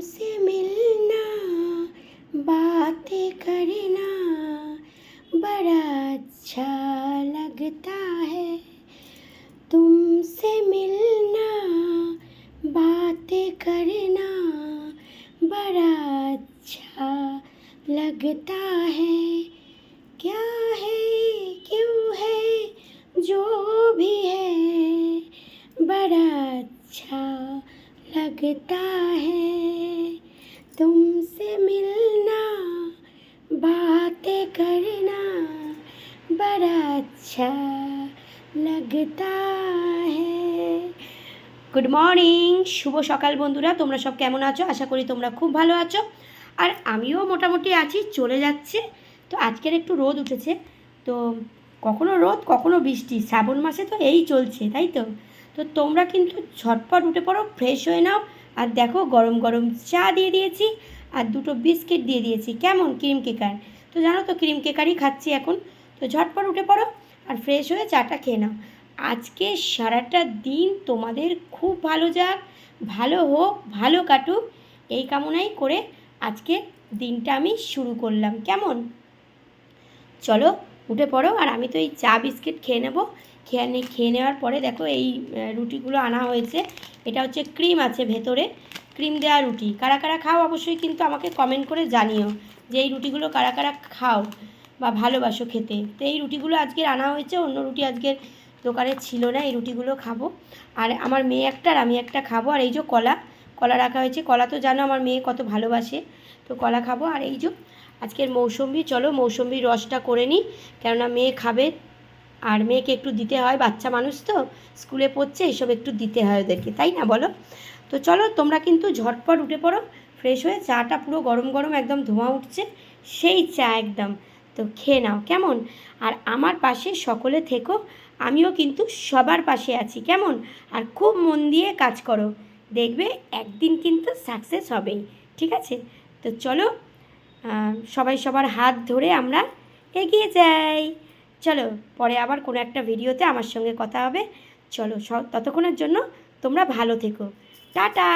तुमसे मिलना, बातें करना बड़ा अच्छा लगता है। तुमसे मिलना, बातें करना बड़ा अच्छा लगता है। क्या है क्यों है जो भी है बड़ा अच्छा लगता है। तुमसे मिलना, बातें करना बड़ा अच्छा लगता है। गुड मर्निंग, शुभ सकाल बंधुरा। তোমরা সব কেমন আছো? আশা করি তোমরা খুব ভালো আছো। আর আমিও মোটামুটি আছি, চলে যাচ্ছে। তো আজকের একটু রোদ উঠেছে, তো কখনো রোদ কখনো বৃষ্টি, শ্রাবণ মাসে তো এই চলছে, তাই তো। তো তোমরা কিন্তু ঝটপট উঠে পড়ো, ফ্রেশ হয়ে নাও। আর দেখো গরম গরম চা দিয়ে দিয়েছি আর দুটো বিস্কিট দিয়ে দিয়েছি, কেমন ক্রিম কেকার। তো জানো তো ক্রিম কেকারই খাচ্ছি এখন। তো ঝটপট উঠে পড়ো আর ফ্রেশ হয়ে চাটা খেয়ে নাও। আজকে সারাটা দিন তোমাদের খুব ভালো যাক, ভালো হোক, ভালো কাটুক, এই কামনাই করে আজকে দিনটা আমি শুরু করলাম। কেমন? চলো উঠে পড়ো। আর আমি তো এই চা বিস্কিট খেয়ে নেবো। খেয়ে নেওয়ার পরে দেখো এই রুটিগুলো আনা হয়েছে। এটা হচ্ছে ক্রিম আছে ভেতরে, ক্রিম দেওয়া রুটি। কারা কারা খাও অবশ্যই কিন্তু আমাকে কমেন্ট করে জানিও যে এই রুটিগুলো কারা কারা খাও বা ভালোবাসো খেতে। তো এই রুটিগুলো আজকের আনা হয়েছে, অন্য রুটি আজকের দোকানে ছিল না। এই রুটিগুলো খাবো, আর আমার মেয়ে একটা আর আমি একটা খাবো। আর এই যে কলা রাখা হয়েছে, কলা তো জানো আমার মেয়ে কত ভালোবাসে, তো কলা খাবো। আর এই যে আজকের মৌসম্বি, চলো মৌসম্বির রসটা করে নিই, কেননা মেয়ে খাবে আর মেয়েকে একটু দিতে হয়, বাচ্চা মানুষ তো স্কুলে পড়ছে, এসব একটু দিতে হয় ওদেরকে, তাই না বলো? তো চলো তোমরা কিন্তু ঝটপট উঠে পড়ো, ফ্রেশ হয়ে চাটা পুরো গরম গরম একদম ধোঁয়া উঠছে, সেই চা একদম, তো খেয়ে নাও কেমন। আর আমার পাশে সকলে থেকো, আমিও কিন্তু সবার পাশে আছি, কেমন। আর খুব মন দিয়ে কাজ করো, দেখবে একদিন কিন্তু সাকসেস হবেই, ঠিক আছে। তো চলো সবাই সবার হাত ধরে আমরা এগিয়ে যাই। চলো পরে আবার কোনো একটা ভিডিওতে আমার সঙ্গে কথা হবে। চলো ততক্ষণের জন্য তোমরা ভালো থেকো, টাটা।